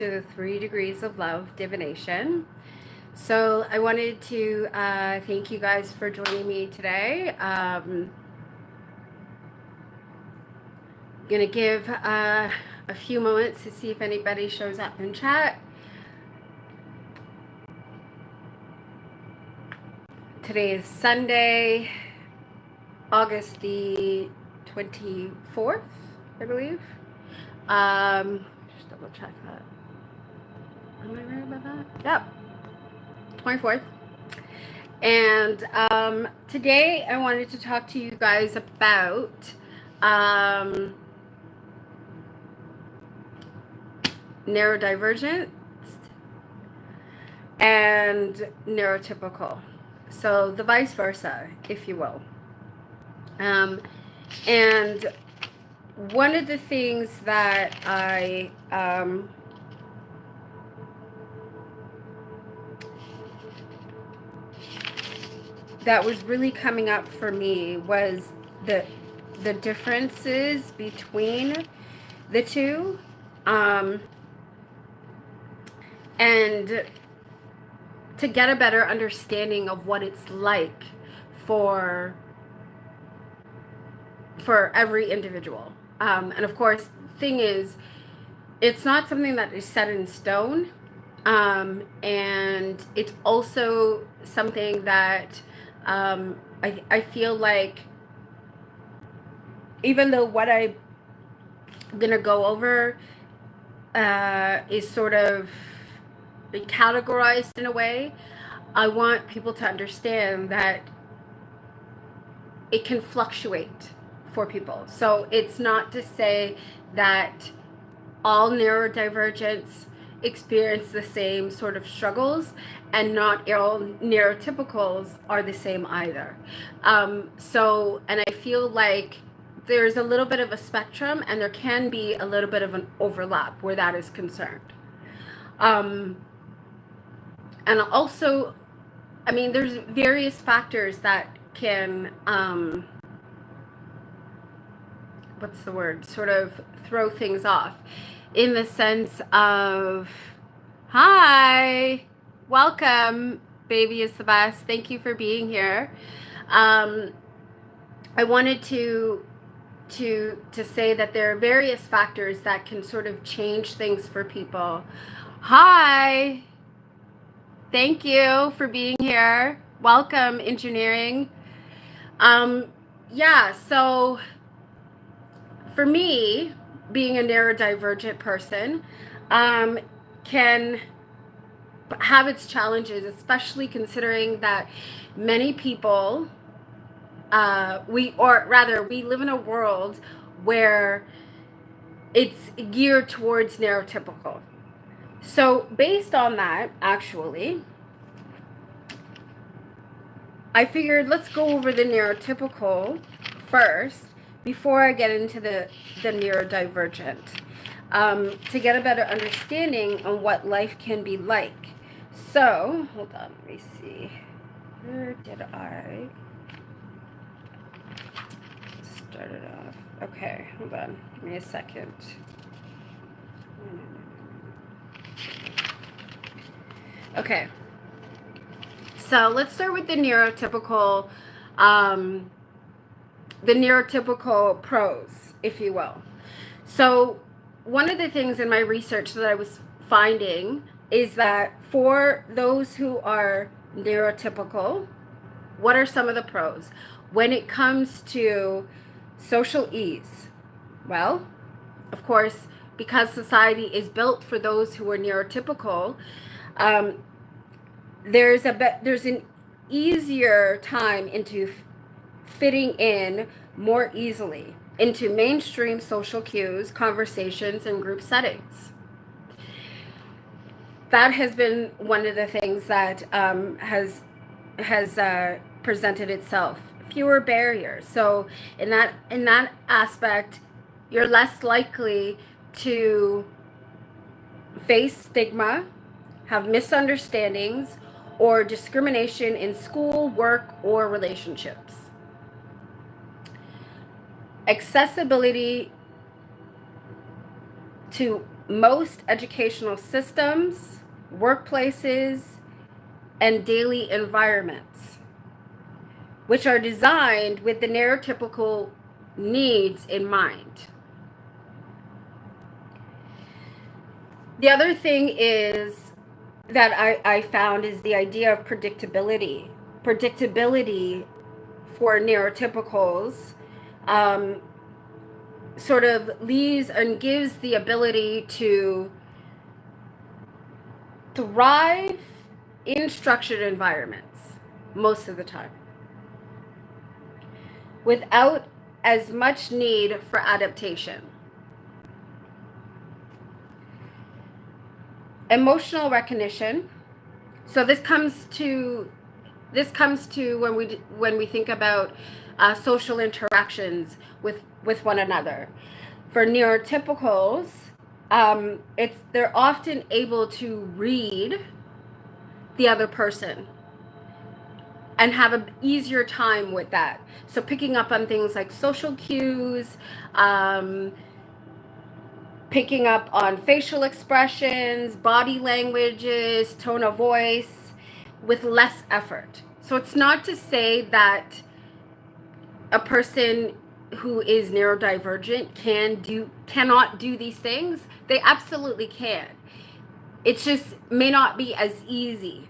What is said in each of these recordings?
to the 3 Degrees of Love divination. So I wanted to thank you guys for joining me today. Gonna give a few moments to see if anybody shows up in chat. Today is Sunday, August the 24th, I believe. Just double check that. Am I right about that? Yep. 24th. And today I wanted to talk to you guys about neurodivergent and neurotypical. So the vice versa, if you will. And one of the things that that was really coming up for me was the differences between the two, and to get a better understanding of what it's like for every individual. And of course, the thing is, it's not something that is set in stone, and it's also something that I feel like, even though what I'm gonna go over is sort of categorized in a way, I want people to understand that it can fluctuate for people. So it's not to say that all neurodivergents experience the same sort of struggles, and not all neurotypicals are the same either. And I feel like there's a little bit of a spectrum, and there can be a little bit of an overlap where that is concerned. And also, I mean, there's various factors that can, what's the word, sort of throw things off, in the sense of, hi, welcome, baby is the best, thank you for being here. I wanted to say that there are various factors that can sort of change things for people. Hi, thank you for being here. Welcome, engineering. Yeah, so for me, being a neurodivergent person can have its challenges, especially considering that many people, we live in a world where it's geared towards neurotypical. So based on that, actually, I figured let's go over the neurotypical first before I get into the neurodivergent, to get a better understanding on what life can be like. So, hold on, let me see. Where did I start it off? Okay, hold on, give me a second. Okay, so let's start with the neurotypical, pros, if you will. So one of the things in my research that I was finding is that for those who are neurotypical, what are some of the pros? When it comes to social ease, well, of course, because society is built for those who are neurotypical, there's an easier time into fitting in more easily into mainstream social cues, conversations, and group settings. That has been one of the things that has presented itself. Fewer barriers. So in that aspect, you're less likely to face stigma, have misunderstandings, or discrimination in school, work, or relationships. Accessibility to most educational systems, workplaces, and daily environments, which are designed with the neurotypical needs in mind. The other thing is that I found is the idea of predictability. Predictability for neurotypicals sort of leaves and gives the ability to thrive in structured environments most of the time, without as much need for adaptation. Emotional recognition. So this comes to when we think about social interactions with one another. For neurotypicals, they're often able to read the other person and have an easier time with that. So picking up on things like social cues, picking up on facial expressions, body languages, tone of voice, with less effort. So it's not to say that a person who is neurodivergent cannot do these things. They absolutely can. It just may not be as easy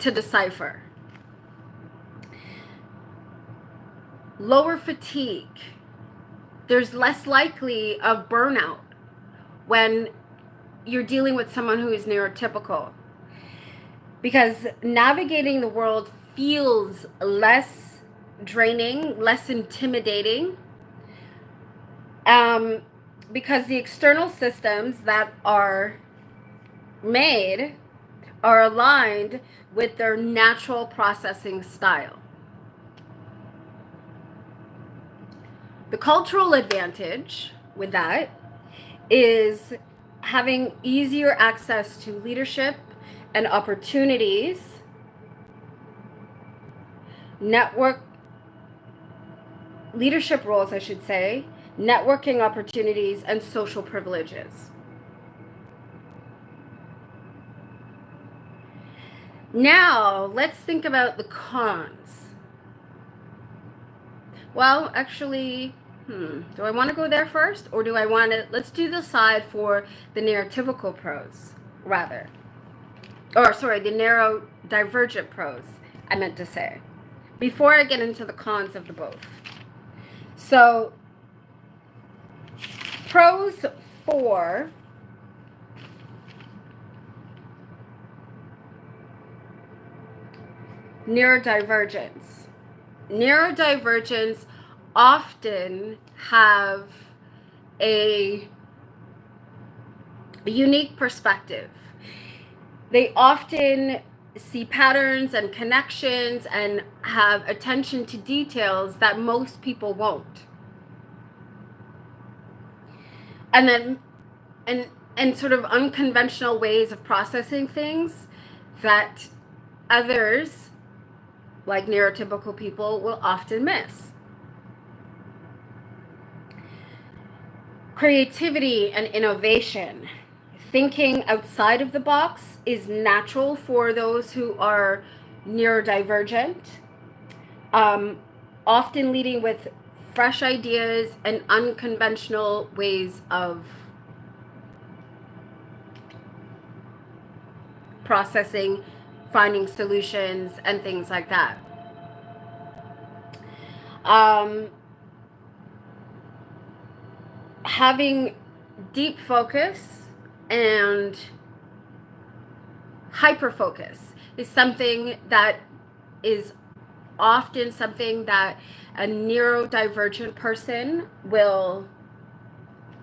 to decipher. Lower fatigue. There's less likely of burnout when you're dealing with someone who is neurotypical, because navigating the world feels less draining, less intimidating, because the external systems that are made are aligned with their natural processing style. The cultural advantage with that is having easier access to leadership and opportunities, leadership roles, I should say, networking opportunities, and social privileges. Now, let's think about the cons. Well, actually, do I want to go there first, or do I want to, let's do the side for the neurotypical pros, rather. Or, sorry, the neurodivergent pros, I meant to say, before I get into the cons of the both. So, pros for neurodivergence. Neurodivergents often have a unique perspective. They often see patterns and connections and have attention to details that most people won't. And then and sort of unconventional ways of processing things that others, like neurotypical people, will often miss. Creativity and innovation. Thinking outside of the box is natural for those who are neurodivergent, often leading with fresh ideas and unconventional ways of processing, finding solutions, and things like that. Having deep focus and hyper focus is something that is often something that a neurodivergent person will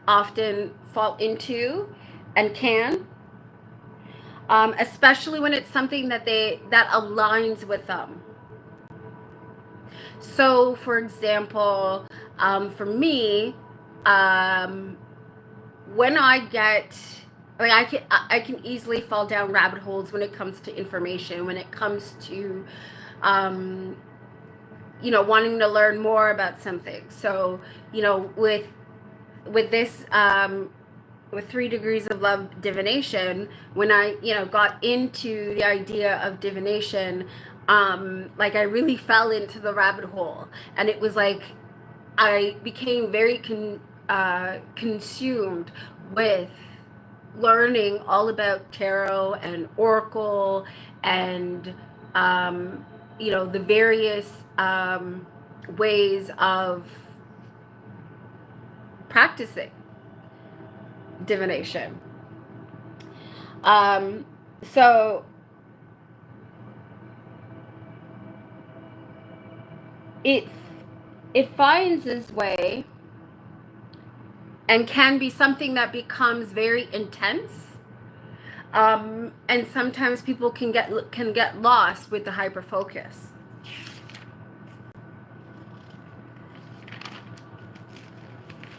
often fall into and can, especially when it's something that aligns with them. So, for example, for me, when I get, I can easily fall down rabbit holes when it comes to information, when it comes to, wanting to learn more about something. So, with this with 3 degrees of love divination, when I, got into the idea of divination, like I really fell into the rabbit hole, and it was like I became very consumed with learning all about tarot and oracle and the various ways of practicing divination. So it finds its way and can be something that becomes very intense. And sometimes people can get lost with the hyper focus.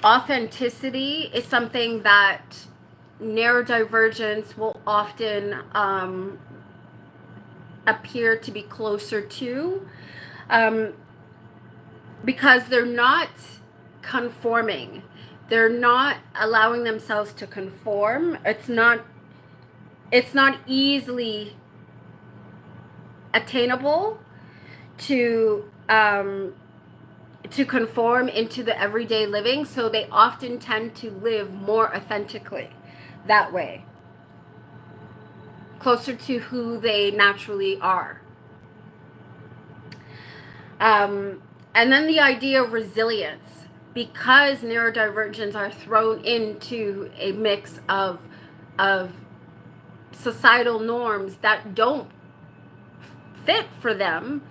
Authenticity is something that neurodivergents will often appear to be closer to, because they're not conforming. They're not allowing themselves to conform. It's not easily attainable to conform into the everyday living, so they often tend to live more authentically that way, closer to who they naturally are. And then the idea of resilience, because neurodivergents are thrown into a mix of societal norms that don't fit for them,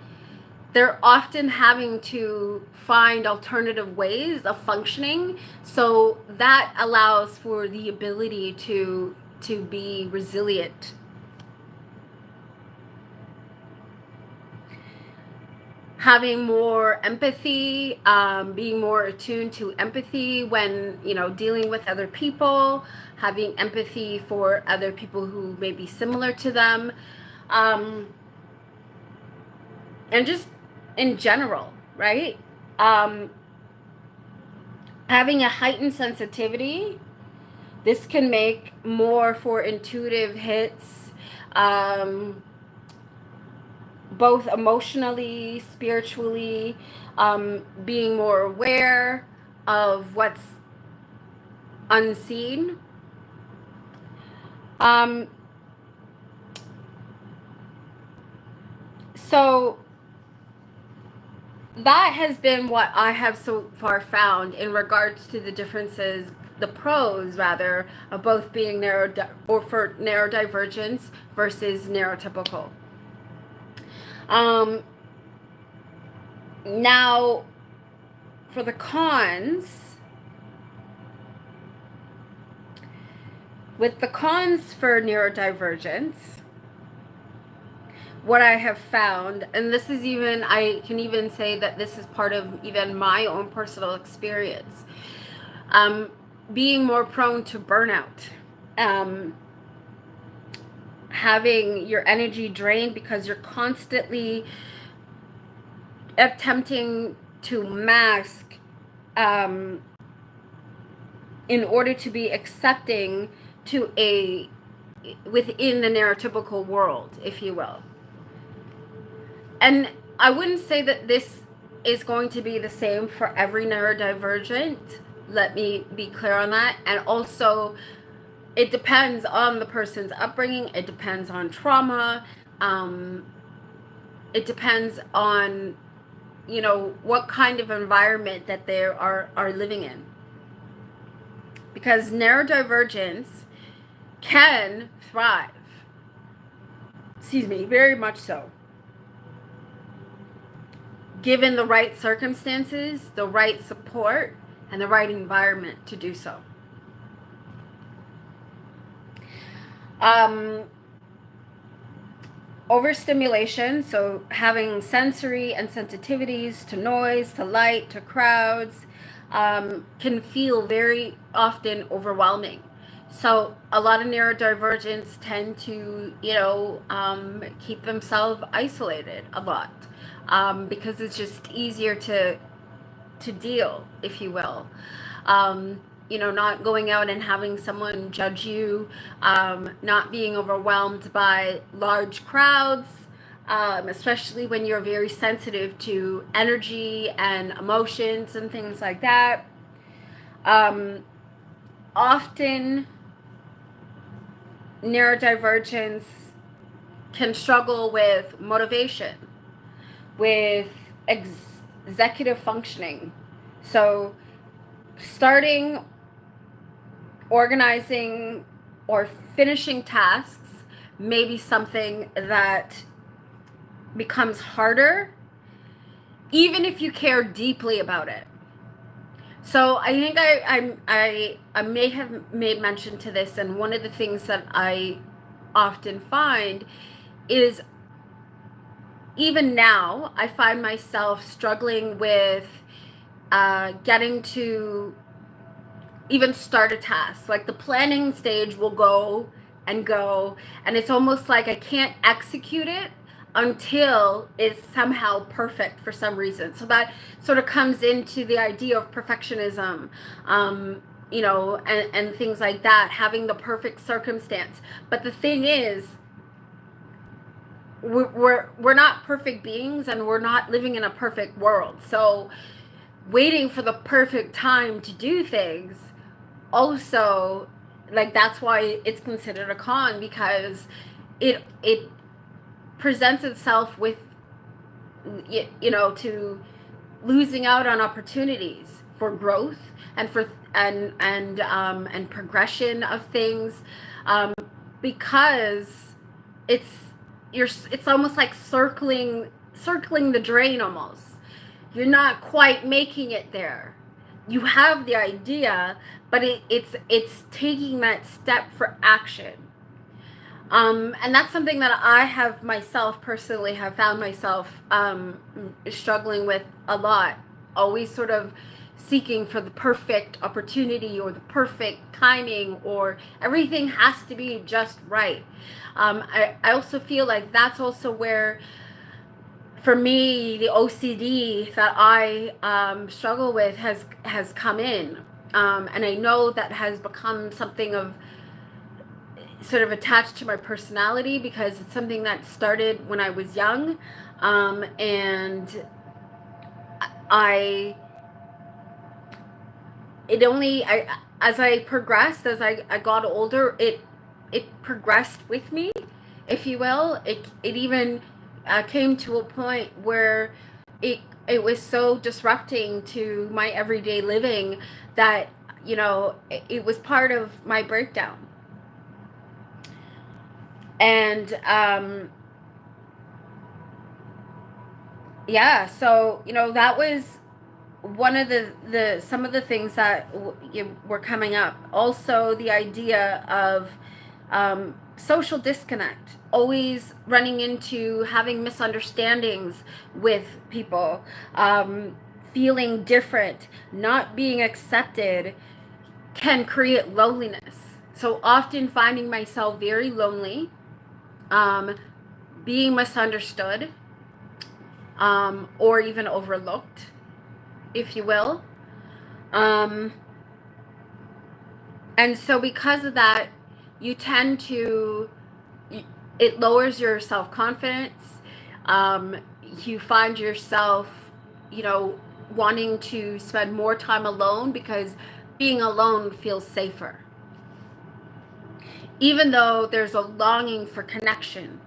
they're often having to find alternative ways of functioning. So that allows for the ability to be resilient. Having more empathy, being more attuned to empathy when, dealing with other people, having empathy for other people who may be similar to them, and just in general, right? Having a heightened sensitivity, this can make more for intuitive hits, both emotionally, spiritually, being more aware of what's unseen. So that has been what I have so far found in regards to the differences, the pros rather, of both being for neurodivergence versus neurotypical. Now, for the cons, with the cons for neurodivergence, what I have found, and this is even, I can even say that this is part of even my own personal experience, being more prone to burnout, having your energy drained because you're constantly attempting to mask in order to be accepting to within the neurotypical world, if you will. And I wouldn't say that this is going to be the same for every neurodivergent. Let me be clear on that. And also, it depends on the person's upbringing. It depends on trauma. It depends on, what kind of environment that they are living in. Because neurodivergence can thrive. Very much so. Given the right circumstances, the right support, and the right environment to do so. Overstimulation, so having sensory and sensitivities to noise, to light, to crowds, can feel very often overwhelming. So a lot of neurodivergents tend to, keep themselves isolated a lot, because it's just easier to deal, if you will. not going out and having someone judge you, not being overwhelmed by large crowds, especially when you're very sensitive to energy and emotions and things like that. Often neurodivergents can struggle with motivation, with executive functioning. So starting, organizing, or finishing tasks may be something that becomes harder, even if you care deeply about it. So I think I may have made mention to this, and one of the things that I often find is, even now, I find myself struggling with getting to even start a task. Like the planning stage will go, and it's almost like I can't execute it until it's somehow perfect for some reason. So that sort of comes into the idea of perfectionism, and things like that, having the perfect circumstance. But the thing is, we're not perfect beings, and we're not living in a perfect world. So waiting for the perfect time to do things also, like, that's why it's considered a con, because it presents itself with, to losing out on opportunities for growth and for and progression of things, because it's almost like circling the drain. Almost, you're not quite making it there. You have the idea, but it's taking that step for action. And that's something that I have myself personally have found myself struggling with a lot. Always sort of seeking for the perfect opportunity or the perfect timing, or everything has to be just right. I also feel like that's also where, for me, the OCD that I struggle with has come in. And I know that has become something of sort of attached to my personality, because it's something that started when I was young. And as I progressed, as I got older, it progressed with me, if you will. It even came to a point where it was so disrupting to my everyday living that it was part of my breakdown. And yeah, so that was one of the some of the things that were coming up. Also, the idea of social disconnect, always running into having misunderstandings with people, feeling different, not being accepted, can create loneliness. So often finding myself very lonely, being misunderstood, or even overlooked, if you will. And so because of that, you tend to, it lowers your self-confidence. You find yourself, wanting to spend more time alone, because being alone feels safer. Even though there's a longing for connection,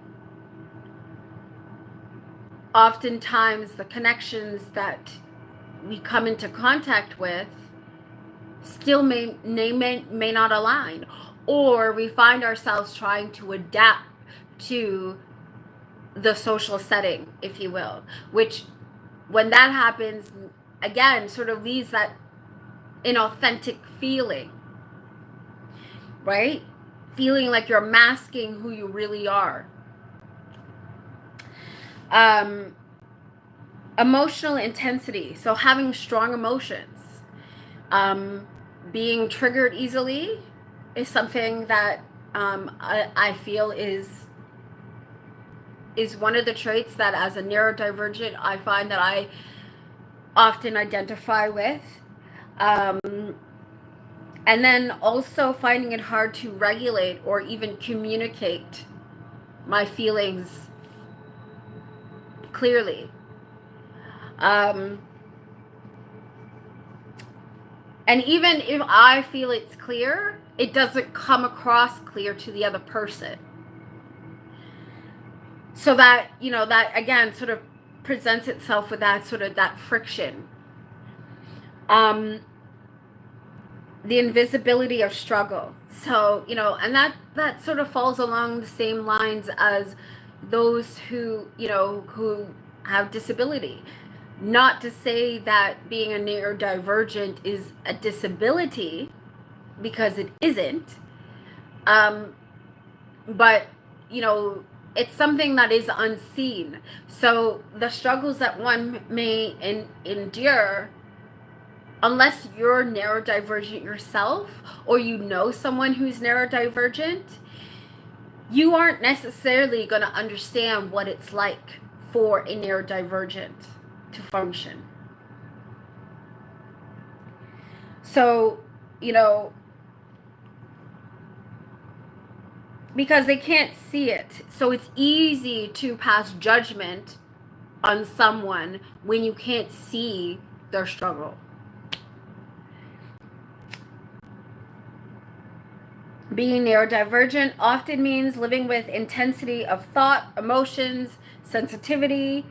oftentimes the connections that we come into contact with still may not align, or we find ourselves trying to adapt to the social setting, if you will, which, when that happens, again, sort of leaves that inauthentic feeling, right? Feeling like you're masking who you really are. Emotional intensity, so having strong emotions, being triggered easily is something that I feel is one of the traits that, as a neurodivergent, I find that I often identify with. And then also finding it hard to regulate or even communicate my feelings clearly. And even if I feel it's clear, it doesn't come across clear to the other person. So that, that again sort of presents itself with that sort of that friction. The invisibility of struggle. So, and that sort of falls along the same lines as those who have disability. Not to say that being a neurodivergent is a disability, because it isn't. But, it's something that is unseen. So the struggles that one may endure, unless you're neurodivergent yourself, or someone who's neurodivergent, you aren't necessarily going to understand what it's like for a neurodivergent to function. So, because they can't see it. So it's easy to pass judgment on someone when you can't see their struggle. Being neurodivergent often means living with intensity of thought, emotions, sensitivity.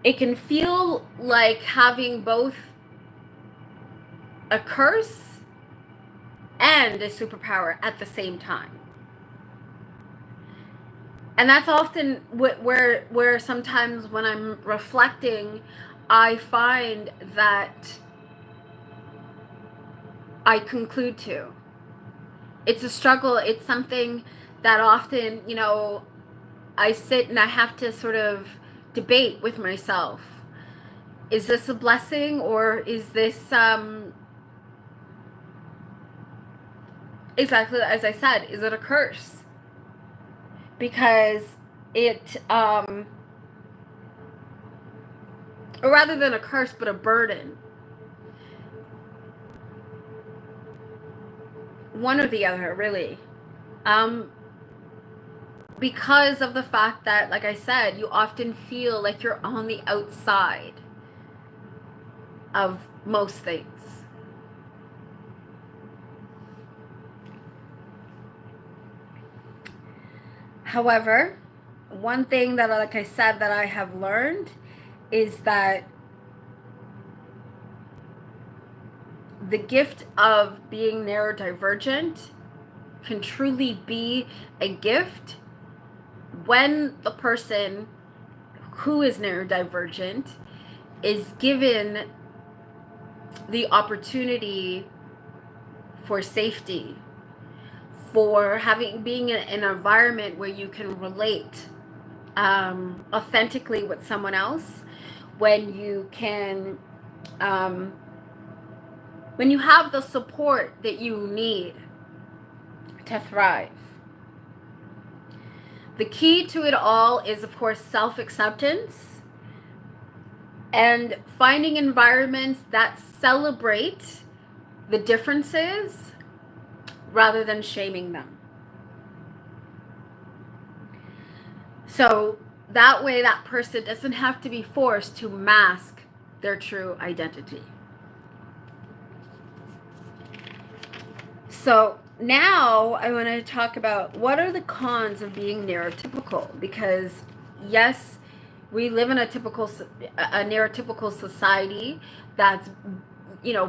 It can feel like having both a curse and a superpower at the same time. And that's often where sometimes when I'm reflecting, I find that I conclude to. It's a struggle. It's something that often, I sit and I have to sort of debate with myself. Is this a blessing, or is this exactly as I said, is it a curse? Because it, or rather than a curse, but a burden. One or the other, really. Because of the fact that, like I said, you often feel like you're on the outside of most things. However, one thing that, like I said, that I have learned is that the gift of being neurodivergent can truly be a gift when the person who is neurodivergent is given the opportunity for safety, for being in an environment where you can relate authentically with someone else, when you can when you have the support that you need to thrive. The key to it all is, of course, self-acceptance and finding environments that celebrate the differences rather than shaming them. So that way that person doesn't have to be forced to mask their true identity. So now I want to talk about what are the cons of being neurotypical, because yes, we live in a neurotypical society that's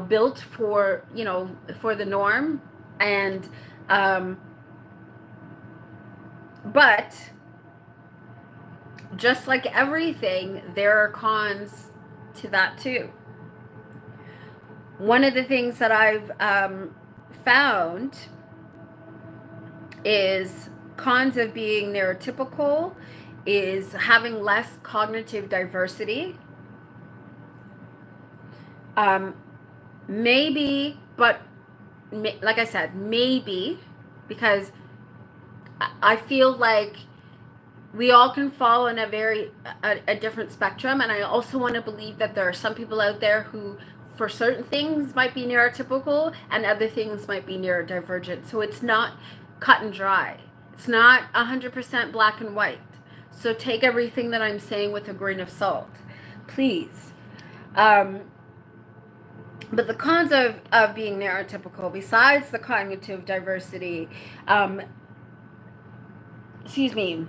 built for for the norm, and but just like everything, there are cons to that too. One of the things that I've found is cons of being neurotypical is having less cognitive diversity. Maybe, but like I said, maybe, because I feel like we all can fall in a different spectrum, and I also want to believe that there are some people out there who for certain things might be neurotypical and other things might be neurodivergent. So it's not cut and dry. It's not 100% black and white. So take everything that I'm saying with a grain of salt, please. But the cons of being neurotypical, besides the cognitive diversity, excuse me,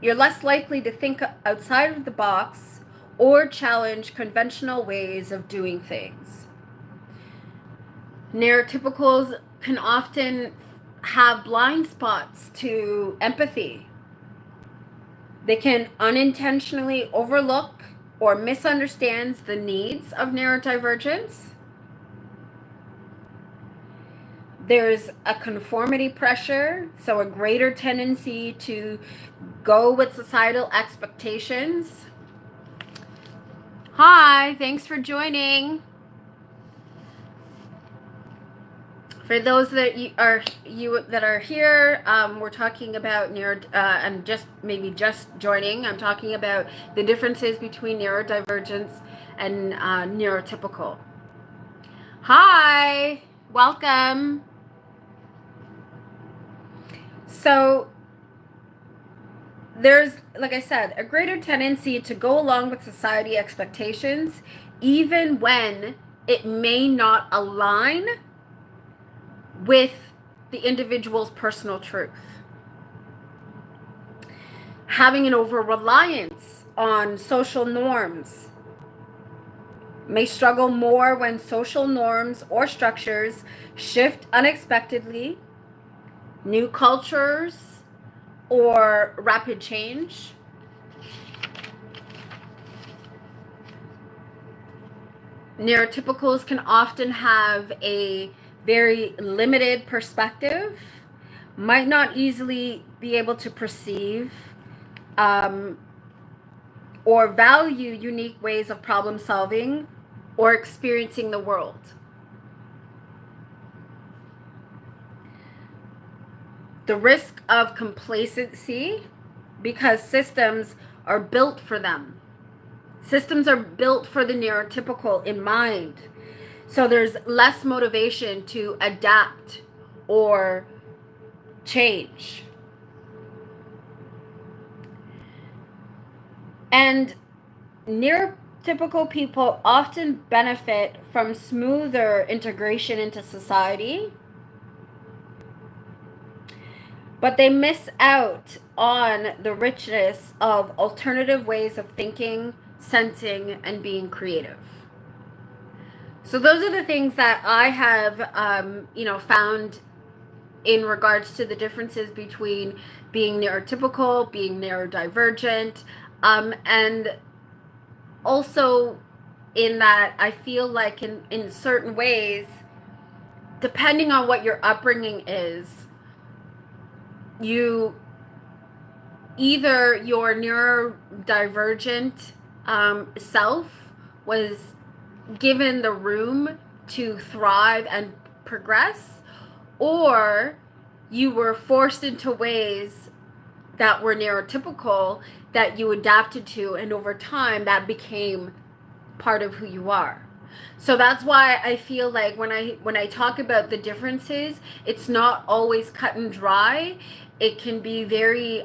you're less likely to think outside of the box or challenge conventional ways of doing things. Neurotypicals can often have blind spots to empathy. They can unintentionally overlook or misunderstand the needs of neurodivergence. There's a conformity pressure, so a greater tendency to go with societal expectations. Hi, thanks for joining. For those that are here, we're talking about and just joining. I'm talking about the differences between neurodivergence and neurotypical. Hi, welcome. So there's, like I said, a greater tendency to go along with society expectations, even when it may not align with the individual's personal truth. Having an over-reliance on social norms. May struggle more when social norms or structures shift unexpectedly, new cultures, or rapid change. Neurotypicals can often have a very limited perspective, might not easily be able to perceive or value unique ways of problem solving or experiencing the world. The risk of complacency, because systems are built for them. Systems are built for the neurotypical in mind. So there's less motivation to adapt or change. And neurotypical people often benefit from smoother integration into society, but they miss out on the richness of alternative ways of thinking, sensing, and being creative. So those are the things that I have, found in regards to the differences between being neurotypical, being neurodivergent, and also in that I feel like in certain ways, depending on what your upbringing is, either your neurodivergent self was given the room to thrive and progress, or you were forced into ways that were neurotypical that you adapted to, and over time that became part of who you are. So that's why I feel like when I talk about the differences, it's not always cut and dry. It can be very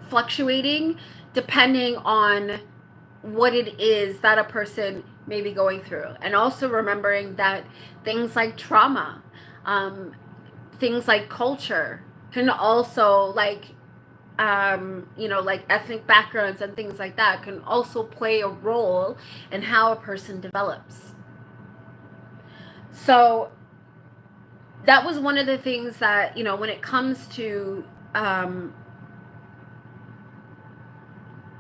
fluctuating depending on what it is that a person may be going through. And also remembering that things like trauma, things like culture can also, like ethnic backgrounds and things like that can also play a role in how a person develops. So that was one of the things that, when it comes to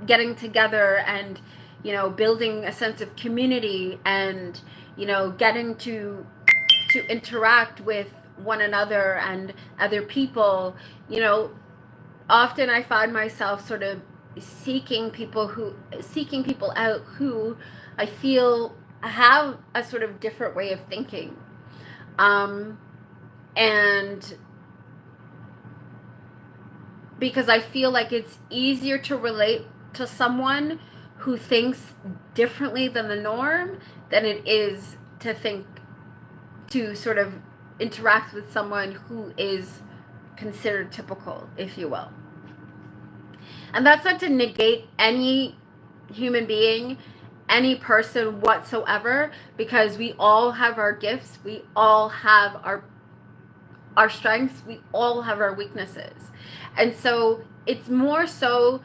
getting together and, building a sense of community and, getting to interact with one another and other people, often I find myself sort of seeking people out who I feel have a sort of different way of thinking. And because I feel like it's easier to relate to someone who thinks differently than the norm than it is to sort of interact with someone who is considered typical, if you will. And that's not to negate any human being, any person whatsoever, because we all have our gifts, we all have our strengths, we all have our weaknesses. And so it's more so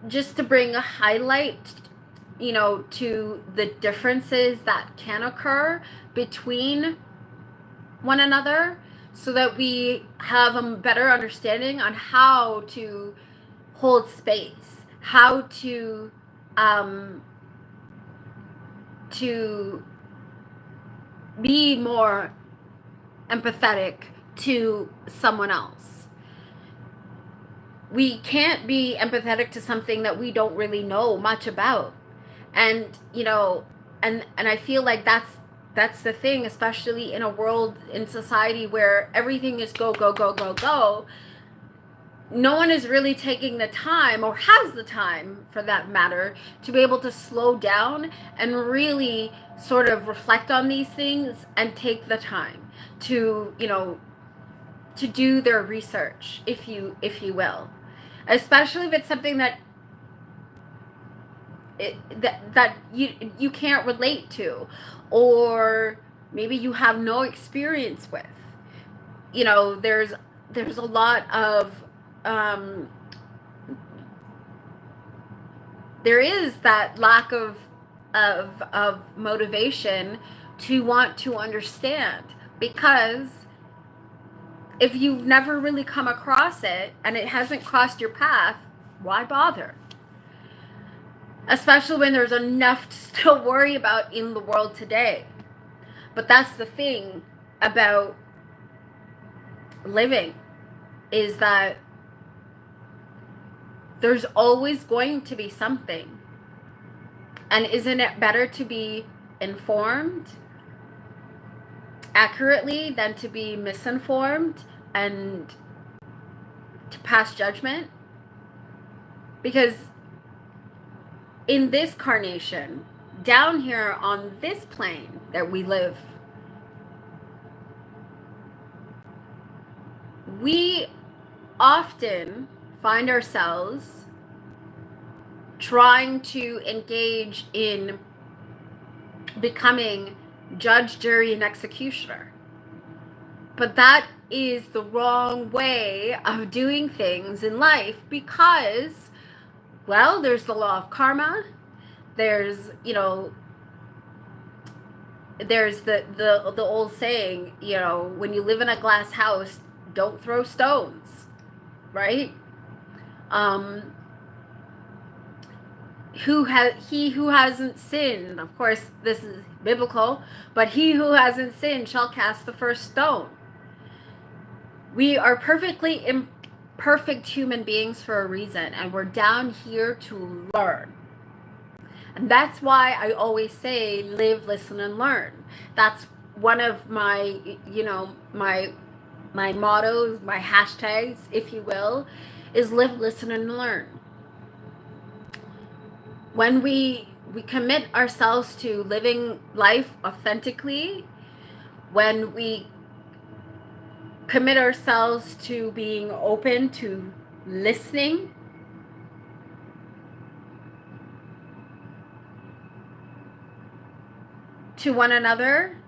just to bring a highlight, to the differences that can occur between one another, so that we have a better understanding on how to hold space, how to be more empathetic to someone else. We can't be empathetic to something that we don't really know much about. And, and I feel like that's the thing, especially in a world, in society where everything is go, go, go, go, go. No one is really taking the time, or has the time for that matter, to be able to slow down and really sort of reflect on these things and take the time to, to do their research, if you will. Especially if it's something that you can't relate to, or maybe you have no experience with. There's a lot of there is that lack of motivation to want to understand, because if you've never really come across it and it hasn't crossed your path, why bother? Especially when there's enough to still worry about in the world today. But that's the thing about living, is that there's always going to be something. And isn't it better to be informed accurately than to be misinformed and to pass judgment? Because in this carnation, down here on this plane that we live, we often find ourselves trying to engage in becoming judge, jury, and executioner. But that is the wrong way of doing things in life, because, well, there's the law of karma. There's, there's the old saying, when you live in a glass house, don't throw stones, right? He who hasn't sinned, of course this is biblical, but he who hasn't sinned shall cast the first stone. We are perfectly imperfect human beings for a reason, and we're down here to learn. And that's why I always say live, listen, and learn. That's one of my, my mottos, my hashtags, if you will, is live, listen, and learn. When we commit ourselves to living life authentically, when we commit ourselves to being open to listening, to one another,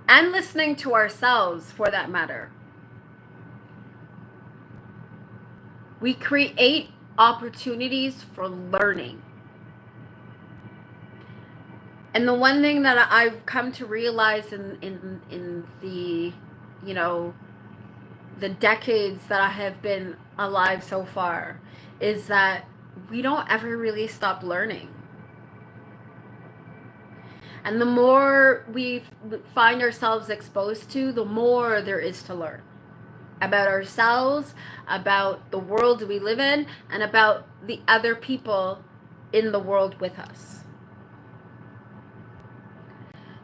and listening to ourselves for that matter, we create opportunities for learning. And the one thing that I've come to realize in the, the decades that I have been alive so far, is that we don't ever really stop learning. And the more we find ourselves exposed to, the more there is to learn about ourselves, about the world we live in, and about the other people in the world with us.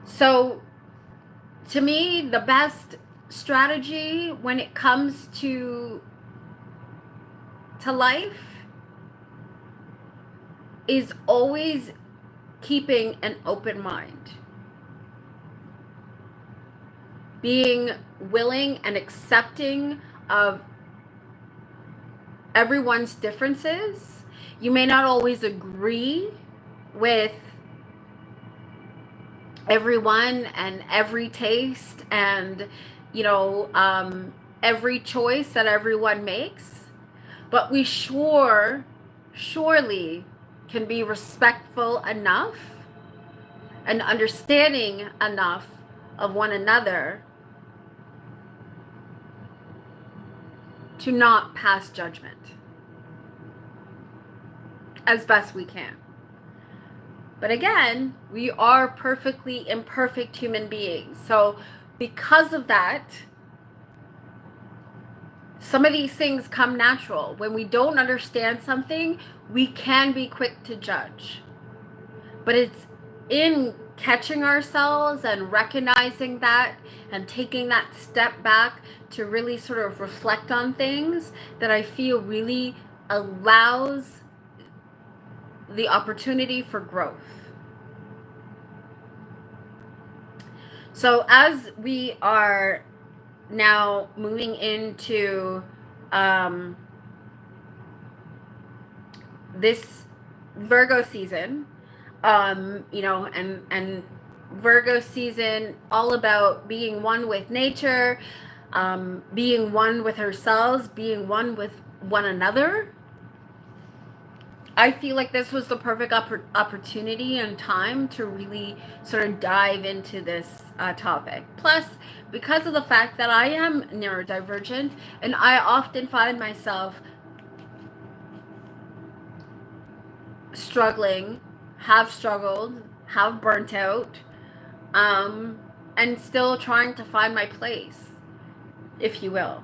So, to me, the best strategy when it comes to to life is always keeping an open mind, being willing and accepting of everyone's differences. You may not always agree with everyone and every taste and, every choice that everyone makes, but we surely can be respectful enough and understanding enough of one another to not pass judgment as best we can. But again, we are perfectly imperfect human beings. So because of that, some of these things come natural. When we don't understand something, we can be quick to judge. But it's in catching ourselves and recognizing that and taking that step back to really sort of reflect on things that I feel really allows the opportunity for growth. So as we are now moving into this Virgo season, and Virgo season, all about being one with nature, being one with ourselves, being one with one another. I feel like this was the perfect opportunity and time to really sort of dive into this topic. Plus, because of the fact that I am neurodivergent, and I often find myself struggling, have struggled, have burnt out, and still trying to find my place, if you will.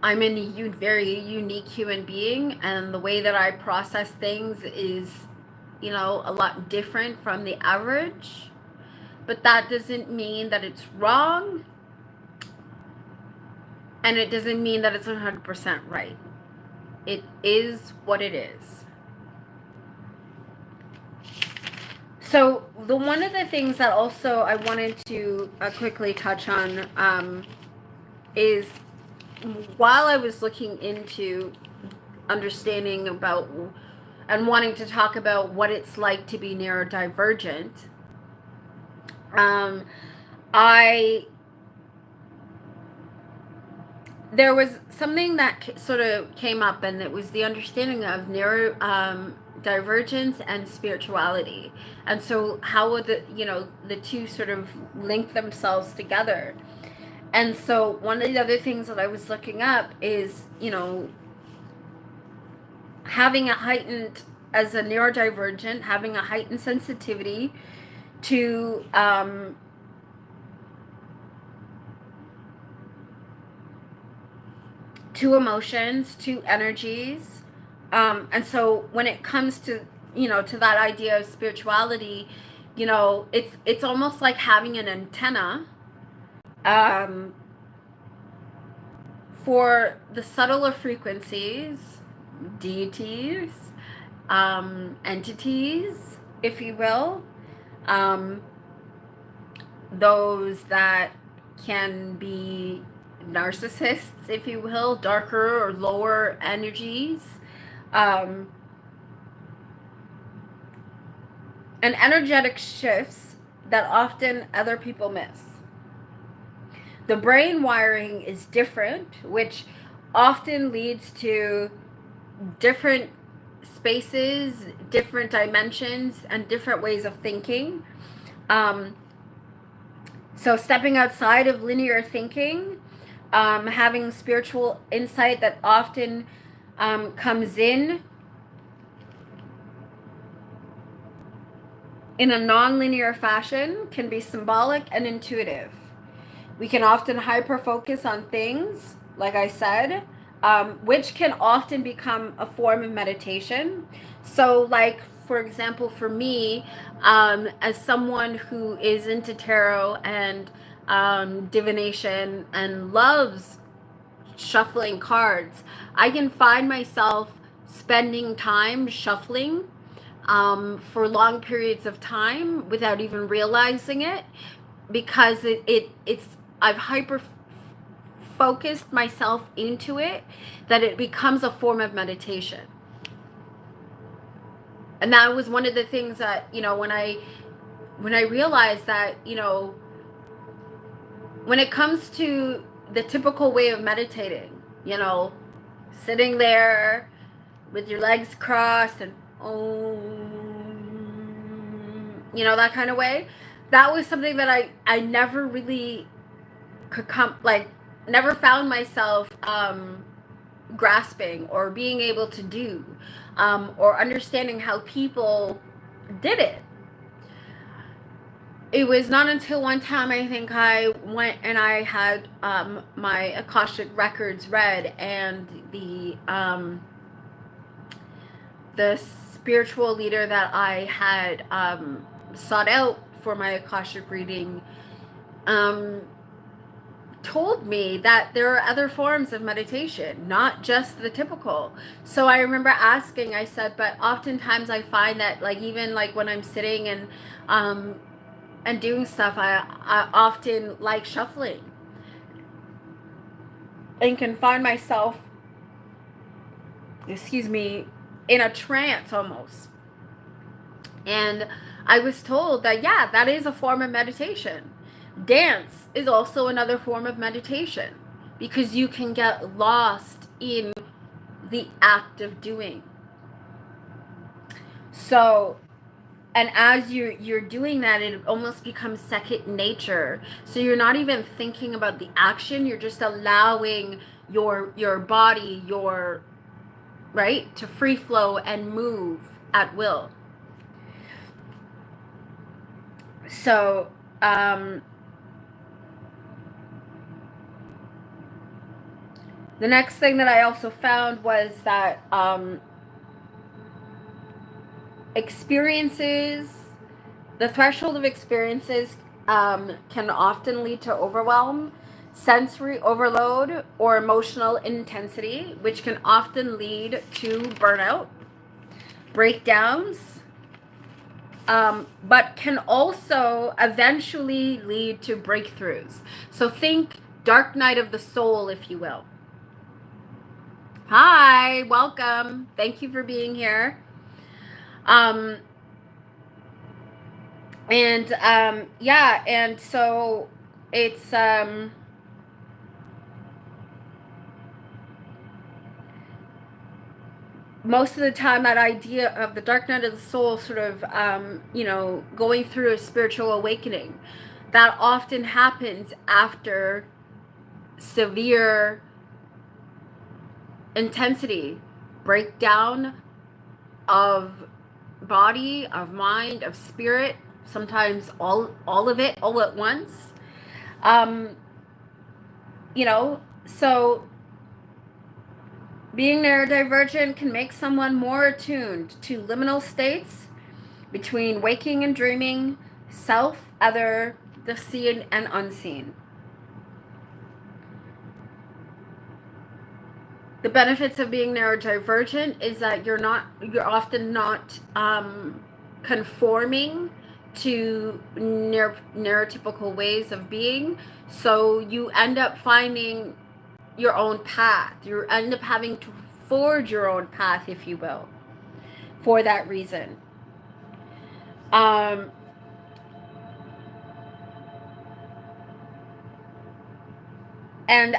I'm a very unique human being, and the way that I process things is, a lot different from the average. But that doesn't mean that it's wrong, and it doesn't mean that it's 100% right. It is what it is. So one of the things that also I wanted to quickly touch on is, while I was looking into understanding about and wanting to talk about what it's like to be neurodivergent, there was something that sort of came up, and it was the understanding of neurodivergence and spirituality, and so how would the two sort of link themselves together. And so one of the other things that I was looking up is, having a heightened, as a neurodivergent, having a heightened sensitivity to emotions, to energies. And so when it comes to, to that idea of spirituality, it's almost like having an antenna for the subtler frequencies, deities, entities, if you will, those that can be narcissists, if you will, darker or lower energies, and energetic shifts that often other people miss. The brain wiring is different, which often leads to different spaces, different dimensions, and different ways of thinking. So stepping outside of linear thinking, having spiritual insight that often comes in a non-linear fashion, can be symbolic and intuitive. We can often hyper-focus on things, like I said, which can often become a form of meditation. So, like, for example, for me, as someone who is into tarot and divination and loves shuffling cards, I can find myself spending time shuffling for long periods of time without even realizing it, because it's I've hyper focused myself into it, that it becomes a form of meditation. And that was one of the things that, you know, when I realized that, you know, when it comes to the typical way of meditating, you know, sitting there with your legs crossed and you know, that kind of way, that was something that I never really could never found myself grasping or being able to do, or understanding how people did it. It was not until one time, I think, I went and I had my Akashic records read, and the spiritual leader that I had sought out for my Akashic reading told me that there are other forms of meditation, not just the typical. So I remember asking, I said, but oftentimes I find that, like, even like when I'm sitting and doing stuff, I often like shuffling and can find myself, excuse me, in a trance almost. And I was told that, yeah, that is a form of meditation. Dance is also another form of meditation, because you can get lost in the act of doing. So, and as you're doing that, it almost becomes second nature. So you're not even thinking about the action, you're just allowing your body, right, to free flow and move at will. So the next thing that I also found was that the threshold of experiences can often lead to overwhelm, sensory overload, or emotional intensity, which can often lead to burnout, breakdowns, but can also eventually lead to breakthroughs. So think dark night of the soul, if you will. Hi, welcome. Thank you for being here. Yeah, and so it's most of the time that idea of the dark night of the soul sort of you know, going through a spiritual awakening, that often happens after severe intensity, breakdown of body, of mind, of spirit, sometimes all of it all at once. You know, so being neurodivergent can make someone more attuned to liminal states between waking and dreaming, self, other, the seen and unseen. The benefits of being neurodivergent is that you're often not conforming to neurotypical ways of being. So you end up finding your own path. You end up having to forge your own path, if you will, for that reason. And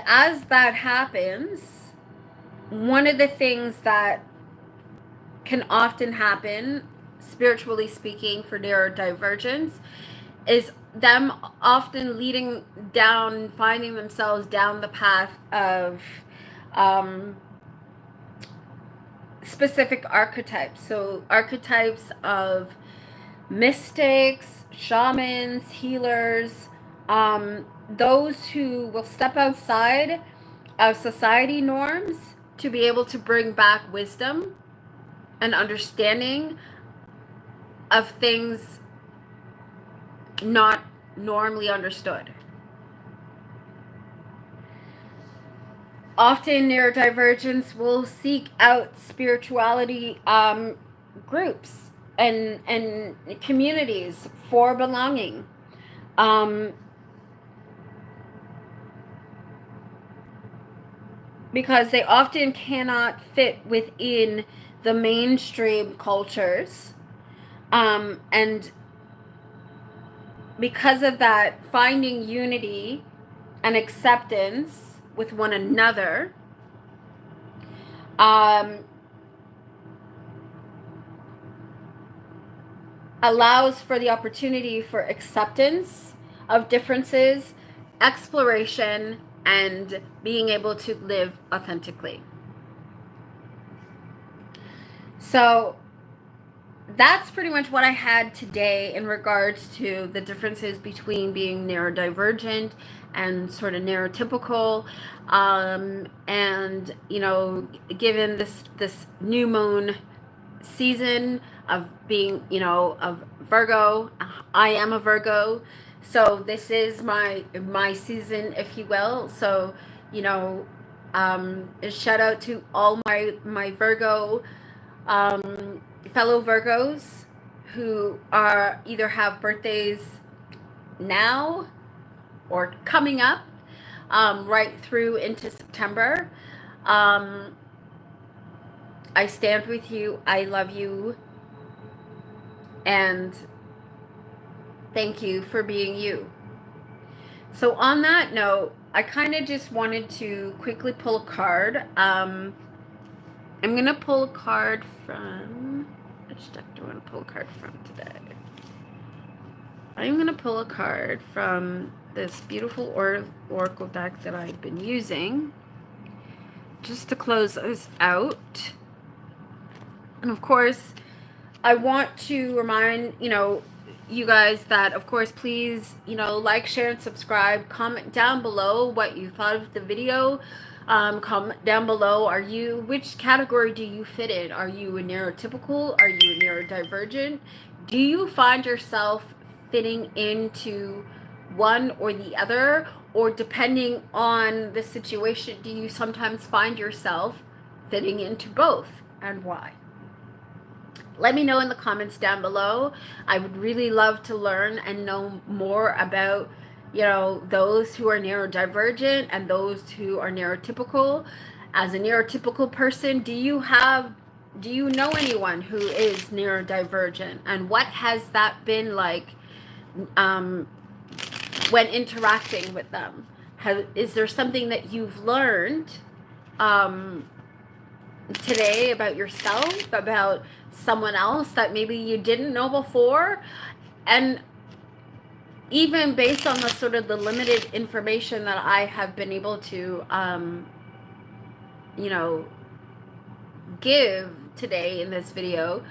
as that happens, one of the things that can often happen, spiritually speaking, for neurodivergence is them often finding themselves down the path of specific archetypes. So archetypes of mystics, shamans, healers, those who will step outside of society norms to be able to bring back wisdom and understanding of things not normally understood. often neurodivergents will seek out spirituality groups and communities for belonging. Because they often cannot fit within the mainstream cultures. And because of that, finding unity and acceptance with one another allows for the opportunity for acceptance of differences, exploration, and being able to live authentically. So that's pretty much what I had today in regards to the differences between being neurodivergent and sort of neurotypical. And, you know, given this new moon season of being, you know, of Virgo, I am a Virgo. So this is my season, if you will. So, you know, shout out to all my Virgo fellow Virgos who are either have birthdays now or coming up, right through into September. I stand with you. I love you. And thank you for being you. So on that note, I kind of just wanted to quickly pull a card. I'm going to pull a card from... Which deck do I want to pull a card from today? I'm going to pull a card from this beautiful oracle deck that I've been using just to close this out. And of course, I want to remind, you know, you guys that, of course, please, you know, like, share, and subscribe. Comment down below what you thought of the video. Comment down below, which category do you fit in? Are you a neurotypical? Are you a neurodivergent? Do you find yourself fitting into one or the other? Or depending on the situation, do you sometimes find yourself fitting into both, and why? Let me know in the comments down below. I would really love to learn and know more about, you know, those who are neurodivergent and those who are neurotypical. As a neurotypical person, do you know anyone who is neurodivergent, and what has that been like when interacting with them? Is there something that you've learned today about yourself, about someone else that maybe you didn't know before? And even based on the sort of the limited information that I have been able to, you know, give today in this video,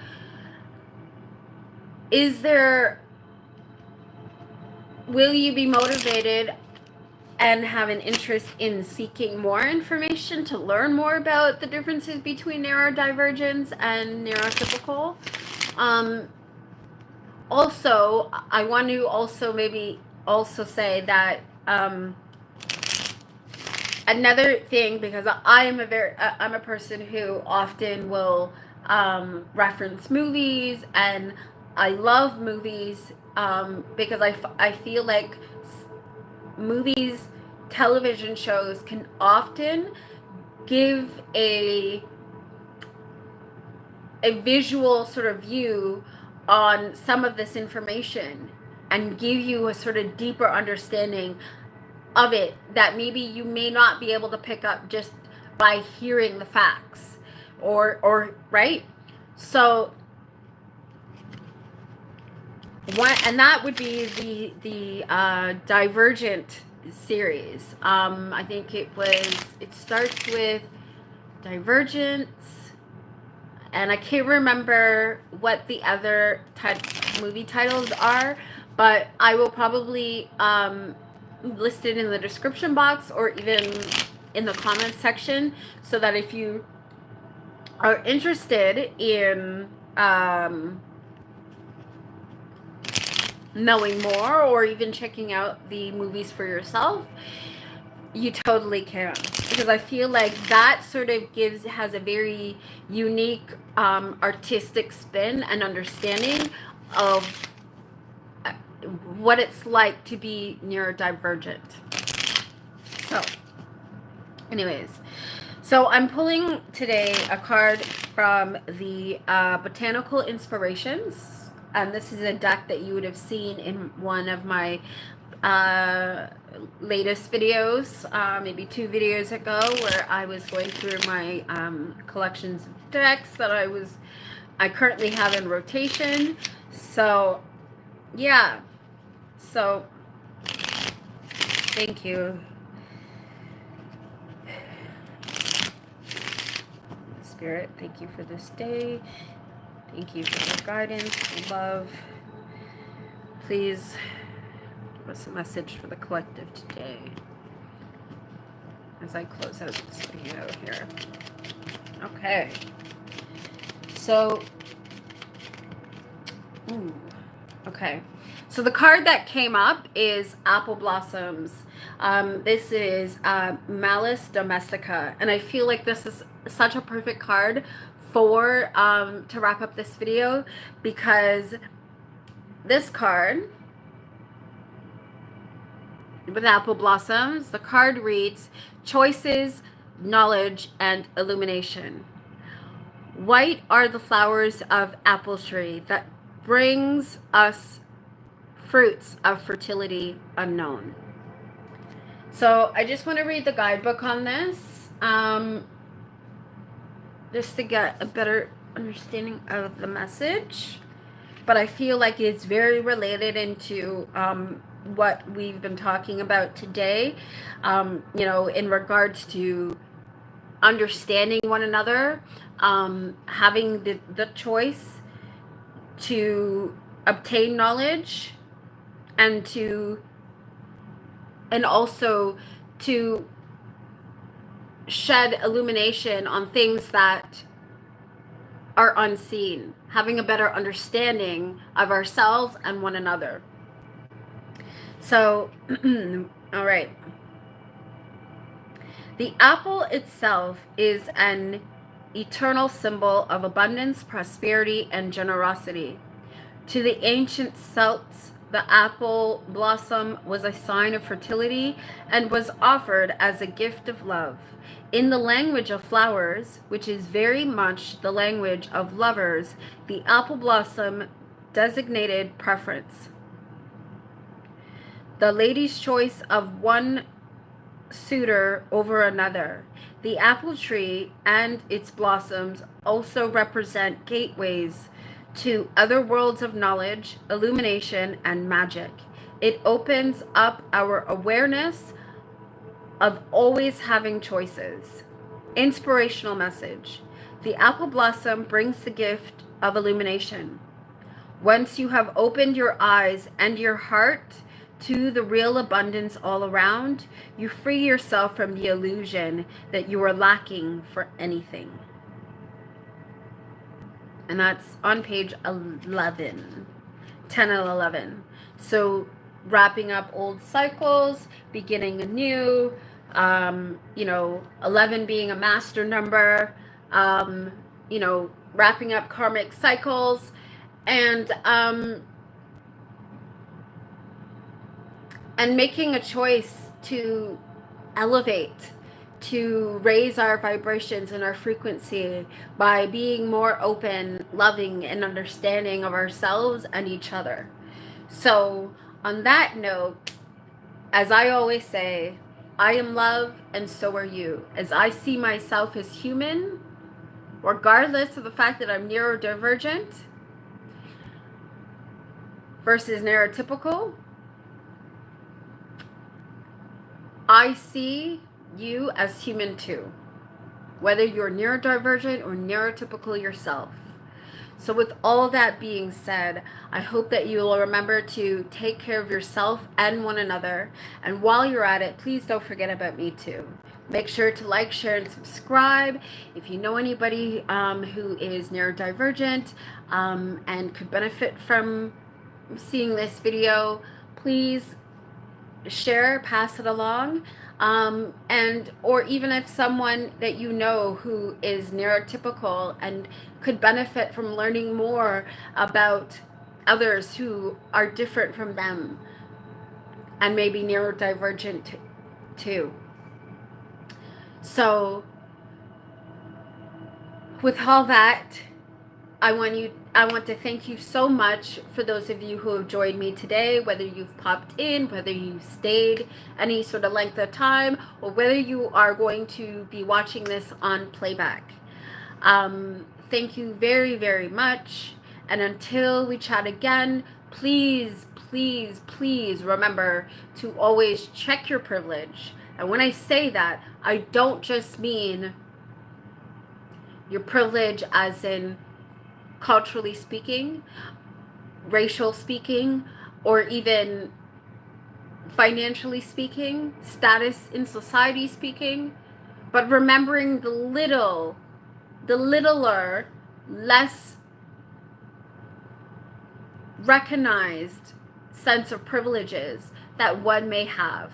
will you be motivated and have an interest in seeking more information to learn more about the differences between neurodivergence and neurotypical? Also, I want to also say that another thing, because I'm a person who often will reference movies, and I love movies because I feel like movies, television shows can often give a visual sort of view on some of this information and give you a sort of deeper understanding of it that maybe you may not be able to pick up just by hearing the facts or right? So and that would be the Divergent series. I think it starts with Divergence, and I can't remember what the other movie titles are, but I will probably list it in the description box or even in the comments section, so that if you are interested in knowing more or even checking out the movies for yourself, you totally can. because I feel like that sort of has a very unique artistic spin and understanding of what it's like to be neurodivergent. So anyways, so I'm pulling today a card from the Botanical Inspirations, and this is a deck that you would have seen in one of my latest videos, maybe 2 videos ago, where I was going through my collections of decks that I currently have in rotation. So yeah, so thank you, Spirit. Thank you for this day. Thank you for your guidance, love. Please give us a message for the collective today as I close out this video here. Okay. So, okay. So the card that came up is Apple Blossoms. This is Malice Domestica, and I feel like this is such a perfect card for to wrap up this video, because this card with Apple Blossoms, the card reads choices, knowledge, and illumination. White are the flowers of apple tree that brings us fruits of fertility unknown. So I just want to read the guidebook on this, just to get a better understanding of the message. But I feel like it's very related into what we've been talking about today, you know, in regards to understanding one another, having the choice to obtain knowledge, and also to shed illumination on things that are unseen, having a better understanding of ourselves and one another. So, all right. The apple itself is an eternal symbol of abundance, prosperity, and generosity. To the ancient Celts, the apple blossom was a sign of fertility and was offered as a gift of love. In the language of flowers, which is very much the language of lovers, the apple blossom designated preference. The lady's choice of one suitor over another. The apple tree and its blossoms also represent gateways to other worlds of knowledge, illumination, and magic. It opens up our awareness of always having choices. Inspirational message. The apple blossom brings the gift of illumination. Once you have opened your eyes and your heart to the real abundance all around, you free yourself from the illusion that you are lacking for anything. And that's on page 11, 10 and 11. So wrapping up old cycles, beginning anew, you know, 11 being a master number, you know, wrapping up karmic cycles, and making a choice to elevate, to raise our vibrations and our frequency by being more open, loving, and understanding of ourselves and each other. So on that note, as I always say, I am love and so are you. As I see myself as human, regardless of the fact that I'm neurodivergent versus neurotypical, I see you as human too, whether you're neurodivergent or neurotypical yourself. So with all that being said, I hope that you will remember to take care of yourself and one another. And while you're at it, please don't forget about me too. Make sure to like, share, and subscribe. If you know anybody who is neurodivergent and could benefit from seeing this video, please share, pass it along. And or even if someone that you know who is neurotypical and could benefit from learning more about others who are different from them and maybe neurodivergent too. So with all that, I want to thank you so much for those of you who have joined me today, whether you've popped in, whether you stayed any sort of length of time, or whether you are going to be watching this on playback. Thank you very, very much. And until we chat again, please, please, please remember to always check your privilege. And when I say that, I don't just mean your privilege as in culturally speaking, racial speaking, or even financially speaking, status in society speaking, but remembering the littler, less recognized sense of privileges that one may have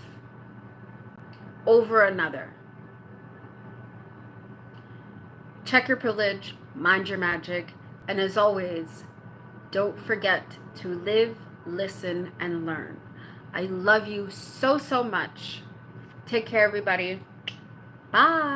over another. Check your privilege, mind your magic, and as always, don't forget to live, listen, and learn. I love you so, so much. Take care, everybody. Bye.